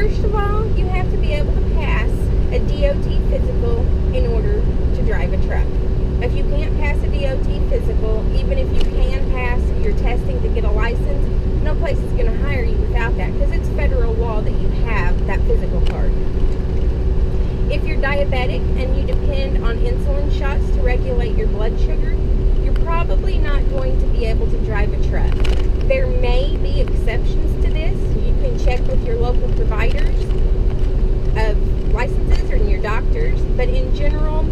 First of all, you have to be able to pass a DOT physical in order to drive a truck. If you can't pass a DOT physical, even if you can pass your testing to get a license, no place is going to hire you without that, because it's federal law that you have that physical card. If you're diabetic and you depend on insulin shots to regulate your blood sugar, you're probably not going to be able to drive a truck. There may be exceptions to this. You can check with your local providers of licenses or your doctors, but in general,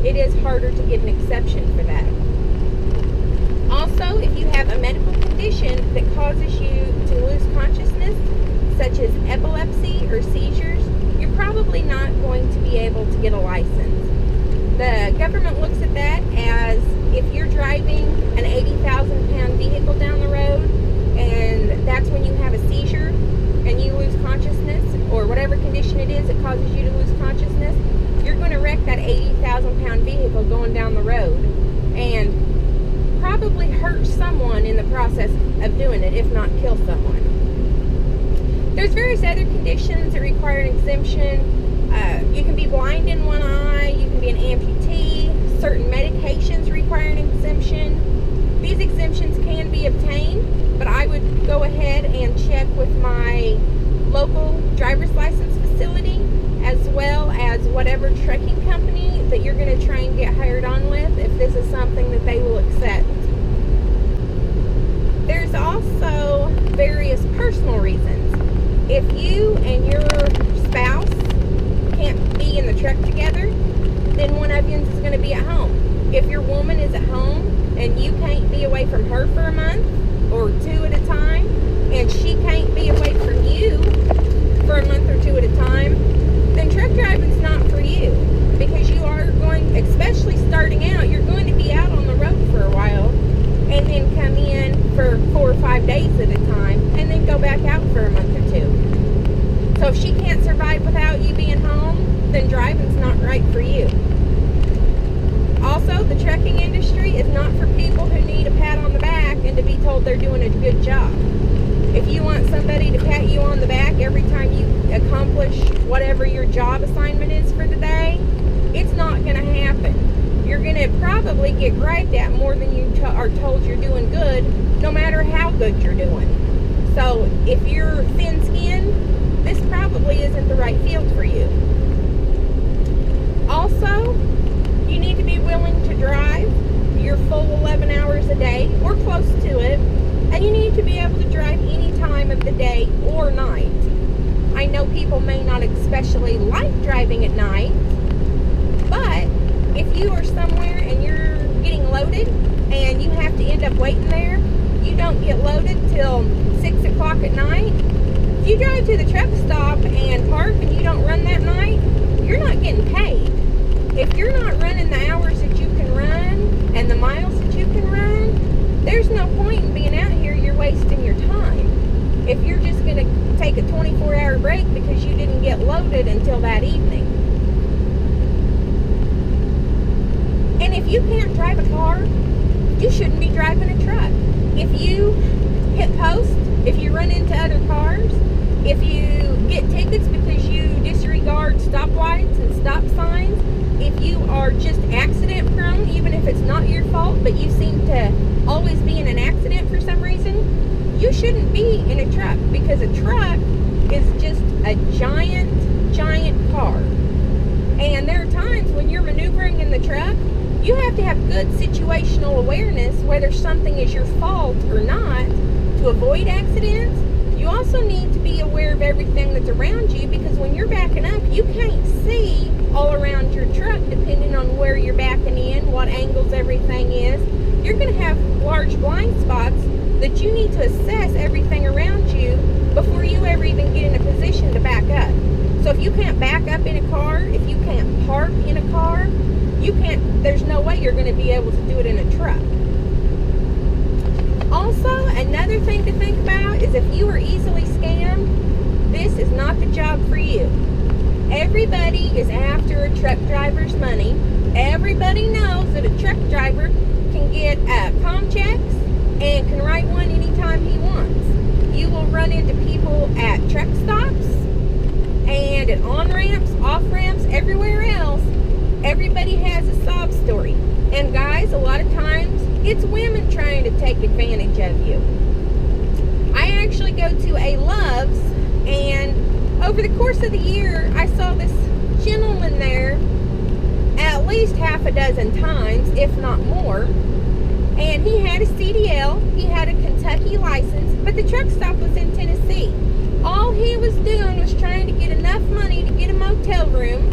it is harder to get an exception for that. Also, if you have a medical condition that causes you to lose consciousness, such as epilepsy or seizures, you're probably not going to be able to get a license. The government looks at that as if you're driving an 80,000-pound vehicle down the road and that's when you have a seizure and you lose consciousness, or whatever condition it is that causes you to lose consciousness, you're going to wreck that 80,000-pound vehicle going down the road and probably hurt someone in the process of doing it, if not kill someone. There's various other conditions that require an exemption. You can be blind in one eye, you can be an amputee, certain medications require an exemption. These exemptions can be obtained, but I would go ahead and check with my local driver's license facility, as well as whatever trucking company that you're going to try and get hired on with, if this is something that they will accept. There's also various personal reasons. If you and your spouse can't be in the truck together, then one of you is going to be at home. If your woman is at home and you can't be away from her for a month or two at a time, and she can't be away from you for a month or two at a time, then truck driving is not for you, because you are going, especially starting out, you're going to be out on the road for a while and then come in for 4 or 5 days at a time and then go back out for a month or two. So if she can't survive without you being home, then driving's not right for you. Also, the trucking industry is not for people who need a pat on the back and to be told they're doing a good job. If you want somebody to pat you on the back every time you accomplish whatever your job assignment is for the day, it's not going to happen. You're going to probably get griped at more than you are told you're doing good, no matter how good you're doing. So if you're thin-skinned, this probably isn't the right field for you. Also, you need to be willing to drive your full 11 hours a day or close to it, and you need to be able to drive any time of the day or night. I know people may not especially like driving at night, but if you are somewhere and you're getting loaded and you have to end up waiting there, you don't get loaded till 6 o'clock at night. If you drive to the truck stop and park and you don't run that night, you're not getting paid. If you're not running the hours that you can run and the miles that you can run, there's no point in being out here. You're wasting your time. If you're just going to take a 24-hour break because you didn't get loaded until that evening. And if you can't drive a car, you shouldn't be driving a truck. If you hit post, if you run into other cars, if you get tickets because you disregard stoplights and stop signs, if you are just accident prone, even if it's not your fault, but you seem to always be in an accident for some reason, you shouldn't be in a truck, because a truck is just a giant car. And there are times when you're maneuvering in the truck, you have to have good situational awareness, whether something is your fault or not, to avoid accidents. You also need to be aware of everything that's around you, because when you're backing up, you can't see all around your truck depending on where you're backing in, what angles everything is. You're going to have large blind spots that you need to assess everything around you before you ever even get in a position to back up. So if you can't back up in a car, if you can't park in a car, there's no way you're going to be able to do it in a truck. Also, another thing to think about is if you are easily scammed, this is not the job for you. Everybody is after a truck driver's money. Everybody knows that a truck driver can get comm checks and can write one anytime he wants. You will run into people at truck stops ramps, off ramps, everywhere else, everybody has a sob story. And guys, a lot of times, it's women trying to take advantage of you. I actually go to a Love's, and over the course of the year, I saw this gentleman there at least half a dozen times, if not more. And he had a CDL, he had a Kentucky license, but the truck stop was in Tennessee. All he was doing was trying to get enough money to get a motel room.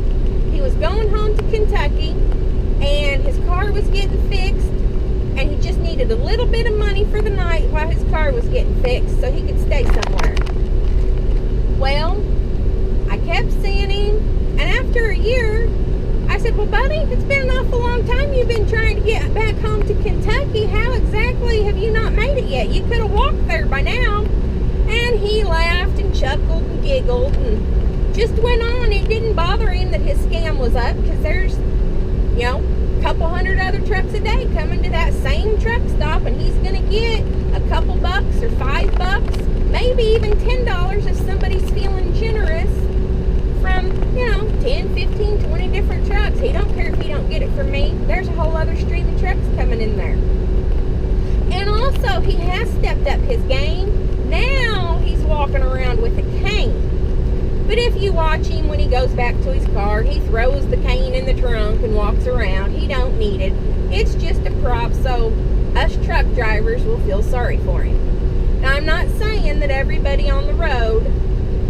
He was going home to Kentucky, and his car was getting fixed, and he just needed a little bit of money for the night while his car was getting fixed so he could stay somewhere. Well, I kept seeing him, and after a year, I said, well, buddy, it's been an awful long time you've been trying to get back home to Kentucky. How exactly have you not made it yet? You could have walked there by now. And he laughed and chuckled and giggled and just went on. It didn't bother him that his scam was up, because there's, you know, a couple hundred other trucks a day coming to that same truck stop, and he's going to get a couple bucks or $5, maybe even $10 if somebody's feeling generous from, you know, 10, 15, 20 different trucks. He don't care if he don't get it from me. There's a whole other stream of trucks coming in there. And also, he has stepped up his game. Now he's walking around with a cane. But if you watch him when he goes back to his car, he throws the cane in the trunk and walks around. He don't need it. It's just a prop so us truck drivers will feel sorry for him. Now, I'm not saying that everybody on the road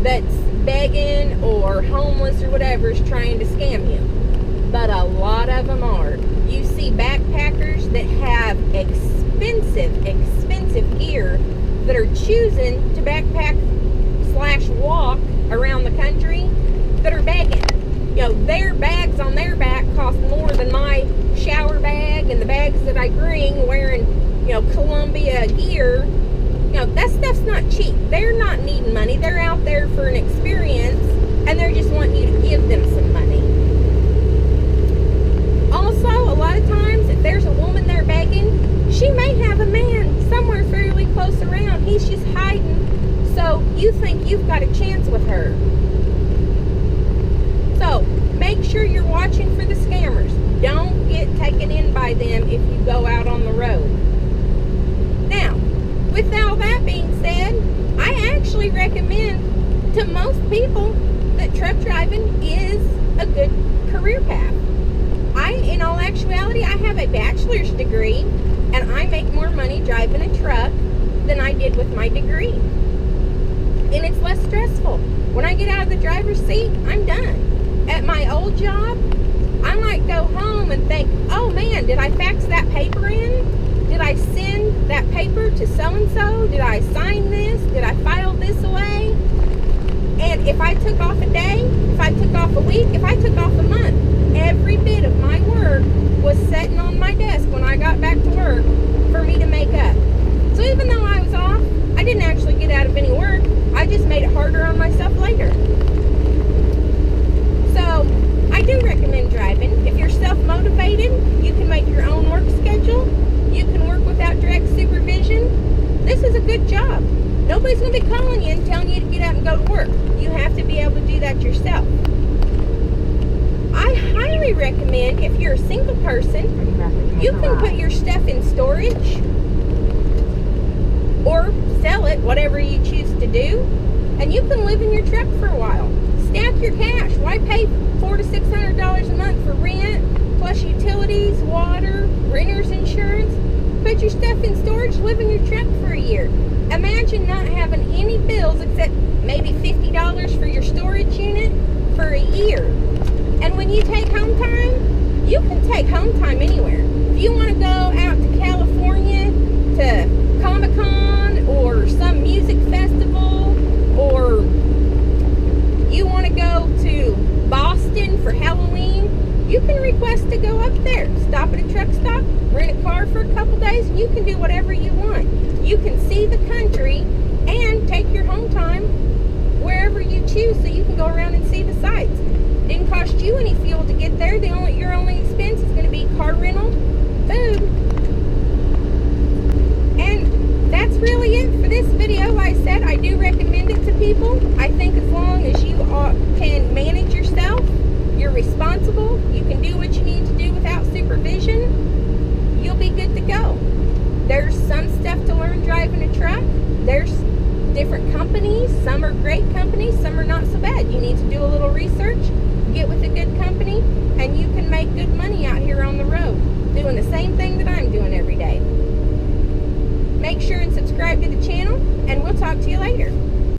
that's begging or homeless or whatever is trying to scam you, but a lot of them are. You see backpackers that have expensive gear that are choosing to backpack / walk around the country that are begging. You know, their bags on their back cost more than my shower bag and the bags that I bring wearing, you know, Columbia gear. You know, that stuff's not cheap. They're not needing money. They're out there for an experience, and they're just wanting you to give them some money. Also, a lot of times, if there's a woman there begging, she may have a man somewhere fairly close around. He's just hiding, so you think you've got a chance with her. So, make sure you're watching for the scammers. Don't get taken in by them if you go out on the road. Now, with all that being said, I actually recommend to most people that truck driving is a good career path. In all actuality, I have a bachelor's degree, and I make more money driving a truck than I did with my degree. And it's less stressful. When I get out of the driver's seat, I'm done. At my old job, I might go home and think, oh man, did I fax that paper in? Did I send that paper to so-and-so? Did I sign this? Did I file this away? And if I took off a day, if I took off a week, if I took off a month, every bit of my work was sitting on my desk when I got back to work for me to make up. So even though I was off, I didn't actually get out of any work. I just made it harder on myself later. So I do recommend driving. If you're self-motivated, you can make your own work schedule. You can work without direct supervision. This is a good job. Nobody's going to be calling you and telling you to get up and go to work. You have to be able to do that yourself. I highly recommend, if you're a single person, you can put your stuff in storage or sell it, whatever you choose to do, and you can live in your truck for a while. Stack your cash. Why pay $400 to $600 a month for rent, plus utilities, water, renter's insurance? Put your stuff in storage, live in your truck for a year. Imagine not having any bills except maybe $50 for your storage unit for a year. And when you take home time, you can take home time anywhere. If you want to go out to California to Comic-Con or some music festival, or you want to go to Boston for Halloween, you can request to go up there. Stop at a truck stop, rent a car for a couple days, and you can do whatever you want. You can see the country and take your home time wherever you choose, so you can go around and see the sights. It didn't cost you any fuel to get there. Your only expense is going to be car rental, food, and that's really it for this video. Like said, I do recommend it to people. I think as long as you can manage yourself, you're responsible, you can do what you need to do without supervision, you'll be good to go. There's some stuff to learn driving a truck. There's different companies. Some are great companies, some are not so bad. You need to do a little research, get with a good company, and you can make good money out here on the road doing the same thing that I'm doing every day. Make sure and subscribe to the channel, and we'll talk to you later.